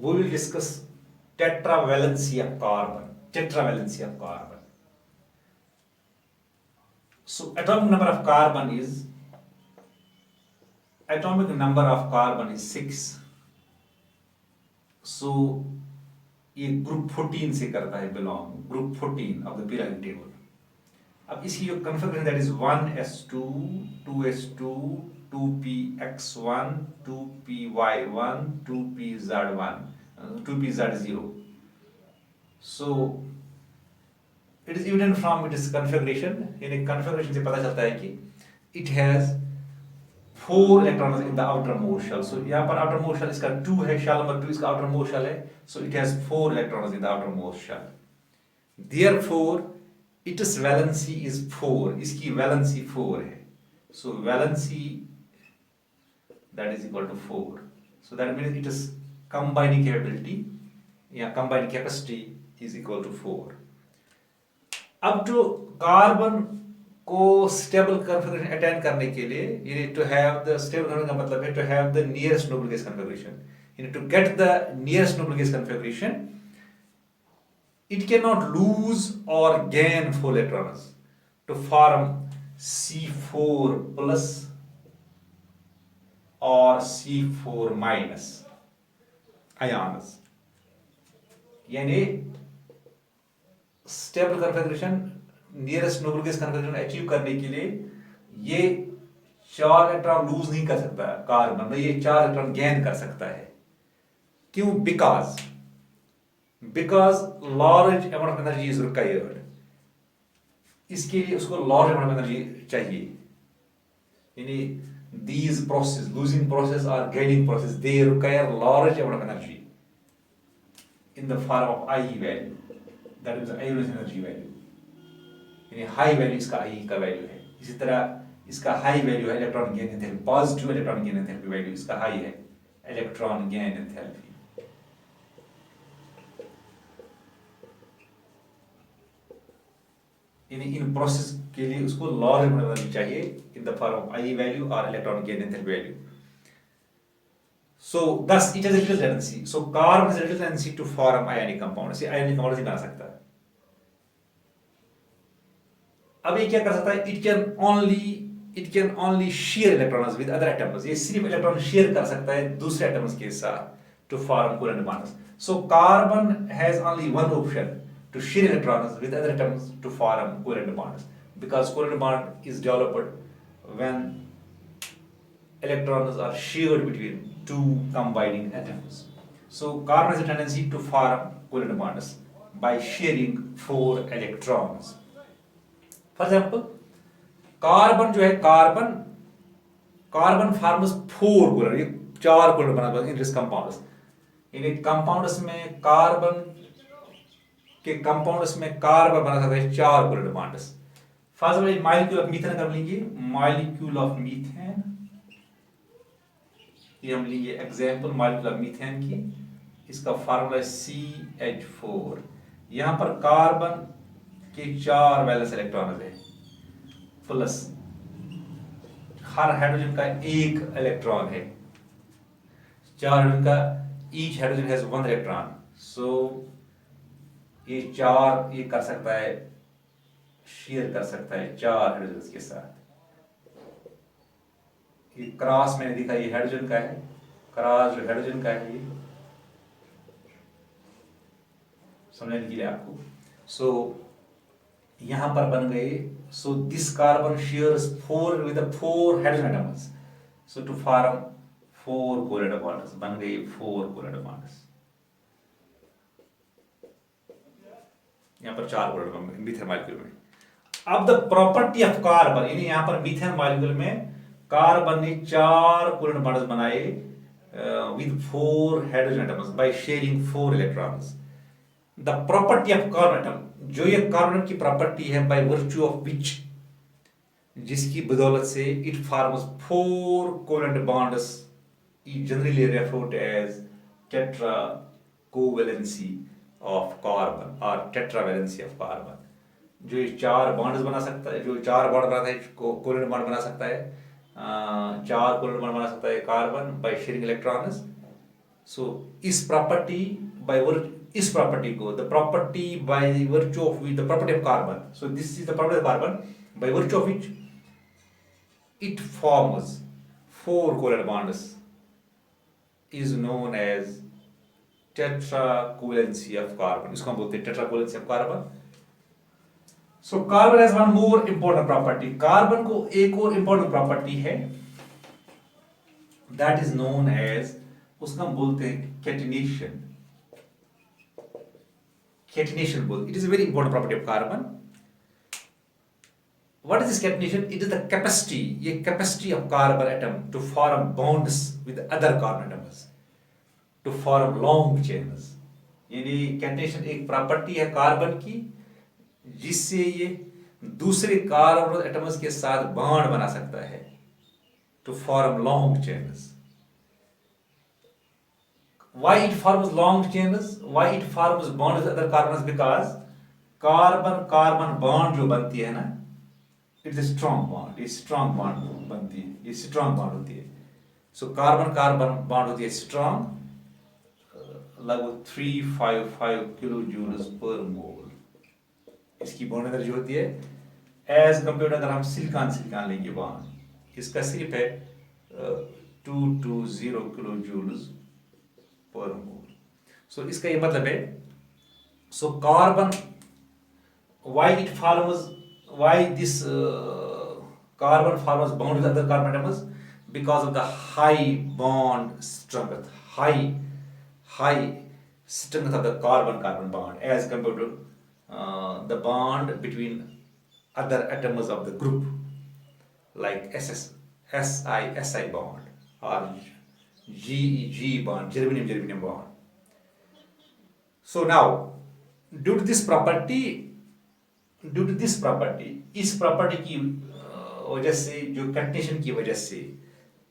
we will discuss tetravalency of carbon. Tetravalency of carbon. So atomic number of carbon is 6. So ये group 14 से करता है belong, group 14 of the periodic table. अब इसकी जो configuration that is 1s2 2s2 2px1 2py1 2pz1 2pz0. So it is evident from its configuration. यानी configuration से पता चलता है कि it has 4 electrons in the outermost shell. So यहाँ पर outermost shell इसका 2 है, shell number 2 इसका outermost shell है. So it has 4 electrons in the outermost shell. Therefore its valency is 4. इसकी valency 4 है. So valency that is equal to 4. So that means it is combining capability या combining capacity is equal to 4. अब जो carbon को stable configuration attain करने के लिए you need to have the stable configuration का मतलब है to have the nearest noble gas configuration. You need to get the nearest noble gas configuration. It cannot lose or gain 4 electrons to form C4 plus or C4 minus ions. यानी stable configuration nearest noble gas configuration achieve करने के लिए ये 4 electron lose नहीं कर सकता carbon, ये 4 electron gain कर सकता है. क्यों? Because large amount of energy is required. इसके लिए उसको लार्ज अमाउंट ऑफ एनर्जी चाहिए. यानी these process losing process or gaining process they require large amount of energy in the form of IE value, that is the ionization energy value. यानी high value इसका I का value है. इसी तरह इसका high value है electron gain enthalpy, positive electron gain enthalpy value इसका high है, इलेक्ट्रॉन गेन एंथैल्पी. यानी इन प्रोसेस के लिए उसको लार्ज एनर्जी चाहिए in the form of I value और electron gain enthalpy value. So thus it has a little tendency. So carbon has a little tendency to form ionic compound. से ionic compound से बना सकता है. अब ये क्या कर सकता है? It can only share electrons with other atoms. ये सिर्फ इलेक्ट्रॉन शेयर कर सकता है दूसरे एटम्स के साथ to form covalent bonds. So carbon has only one option to share electrons with other atoms to form covalent bonds, because covalent bond is developed when electrons are shared between two combining atoms. So carbon has a tendency to form covalent bonds by sharing 4 electrons. For example, carbon जो है carbon farms 4 covalent, ये 4 covalent बना in this compounds. In compounds में carbon बना सकता है 4 covalent bonds. First वाला molecule of methane कर लेंगे. मॉलिक्यूल ऑफ मीथेन, ये हम लेंगे एग्जांपल मॉलिक्यूल ऑफ मीथेन की. इसका फार्मूला है CH4. यहाँ पर कार्बन के 4 वैलेंस इलेक्ट्रॉन है, प्लस हर हाइड्रोजन का 1 इलेक्ट्रॉन है. 4 हाइड्रोजन का ईच हाइड्रोजन हैज 1 इलेक्ट्रॉन. सो ये 4 ये कर सकता है, शेयर कर सकता है 4 हाइड्रोजन के साथ. ये क्रॉस मैंने दिखा, ये हाइड्रोजन का है, क्रॉस जो हाइड्रोजन का है ये समझने के लिए आपको. सो यहां पर बन गए. So this carbon shares 4 with the 4 hydrogen atoms. So to form 4 covalent bonds, बन गए 4 covalent bonds. यहाँ पर 4 covalent bonds मीथेन मॉलिक्यूल में. अब द प्रॉपर्टी ऑफ कार्बन, यानी यहाँ पर मीथेन मॉलिक्यूल में कार्बन ने 4 covalent bonds बनाए with 4 hydrogen atoms by sharing 4 electrons. The property of carbon atom, जो ये कार्बन की प्रॉपर्टी है, by virtue of which, जिसकी बदौलत से it forms 4 covalent bonds, is generally referred as tetra covalency of carbon or tetravalency of carbon. जो ये 4 bonds बना सकता है, जो 4 बॉन्ड बनाता है, कोवलेंट बॉन्ड बना सकता है, 4 कोवलेंट बॉन्ड बना सकता है carbon by sharing electrons. So इस property इस property को the property by virtue of which the property of carbon, so this is the property of carbon by virtue of which it forms four covalent bonds is known as tetravalency of carbon. इसको हम बोलते हैं tetravalency of carbon. So carbon has one more important property. Carbon को एक और important property है that is known as, उसका हम बोलते हैं catenation. Catenation बोलते, it is a very important property of carbon. What is this catenation? It is the capacity, ये capacity of carbon atom to form bonds with other carbon atoms, to form long chains. यानी catenation एक property है carbon की जिससे ये दूसरे carbon atoms के साथ बॉन्ड बना सकता है, to form long chains. Why it forms long chains? Why it forms bonds with other carbons? Because carbon carbon bond जो बनती है ना, इट्स ए स्ट्रॉन्ग बॉन्ड, ये स्ट्रॉन्ग बॉन्ड बनती है, ये स्ट्रॉन्ग बॉन्ड होती है. सो कार्बन कार्बन बॉन्ड होती है स्ट्रॉन्ग, लगभग 355 किलो जूल्स पर मोल इसकी बॉन्ड एनर्जी होती है. एज कंपेयर अगर हम सिलिकॉन सिलिकॉन लेंगे बॉन्ड, इसका सिर्फ है 220 किलो जूल्स पर मोल. सो इसका ये मतलब है, so carbon why it forms, why this carbon forms bond with other carbon atoms? Because of the high bond strength, high strength of the carbon carbon bond as compared to the bond between other atoms of the group, like Si bond or Ge bond, germanium bond. So now due to this property, इस property की वजह से, जो catenation की वजह से,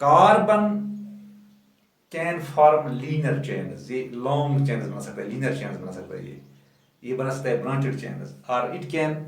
carbon can form linear chains, ये long chains बना सकता है, लीनियर चेन्स बना सकता है, ये बना सकता है ब्रांचेड चेन्स, और it can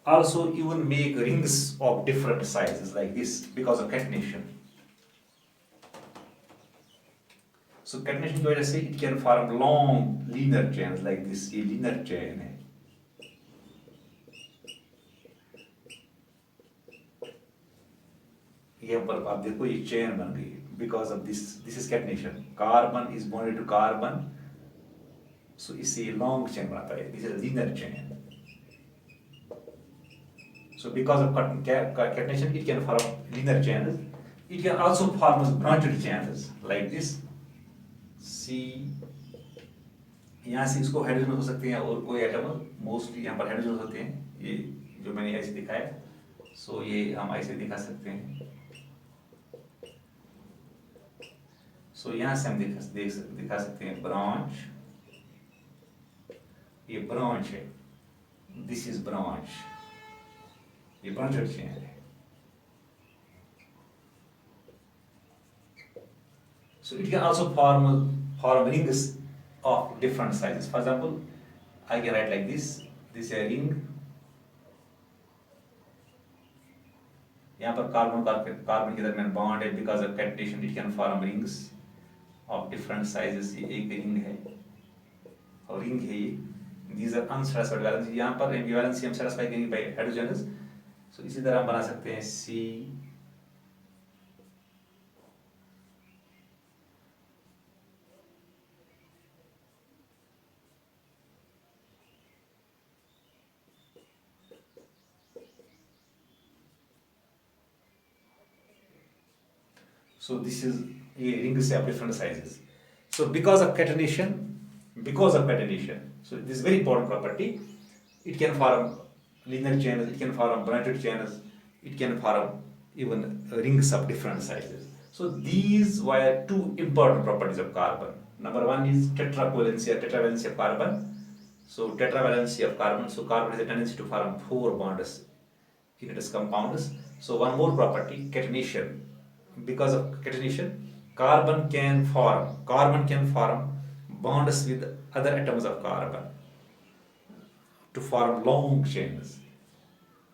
also even make rings of different sizes like this because of catenation. So catenation की वजह से it can form long linear chains like this, ये लीनियर चेन है. यहाँ पर आप देखो ये चेन बन गई because of this is catenation. Carbon is bonded to carbon, so इससे ये लॉन्ग चेन बनाता है, this is linear chain. So because of catenation it can form linear chains. It can also form branched chains like this. See यहाँ से इसको hydrogen हो सकते हैं और कोई एटम, मोस्टली यहाँ पर हाइड्रोजन होते हैं, ये जो मैंने ऐसे दिखाया. सो ये हम ऐसे दिखा सकते हैं. सो यहाँ से हम दिखा सकते हैं ब्रांच, ये ब्रांच है, दिस इज ब्रांच, ये ब्रांचेड चेन है. So it can also form rings of different sizes. For example I can write like this is a ring. यहाँ पर कार्बन के दरमियान बॉन्ड है, because of catenation it can form rings of different sizes. ये एक ring है और ring है ये. दीज आर अनसैटिस्फाइड वैलेंस, यहाँ पर एम्बिवैलेंसी हम सैटिस्फाई करेंगे बाय हाइड्रोजन्स. सो इसी तरह हम बना सकते हैं सी. So this is a rings of different sizes. So because of catenation, so this is very important property. It can form linear chains, it can form branched chains, it can form even rings of different sizes. So these were two important properties of carbon. Number one is tetravalency of carbon. So tetravalency of carbon. So carbon has a tendency to form four bonds in its compounds. So one more property, catenation. Because of catenation, carbon can form bonds with other atoms of carbon to form long chains.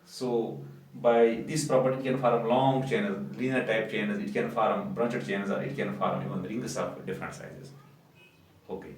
So by this property, it can form long chains, linear type chains, it can form branched chains, or it can form even rings of different sizes. हो गई।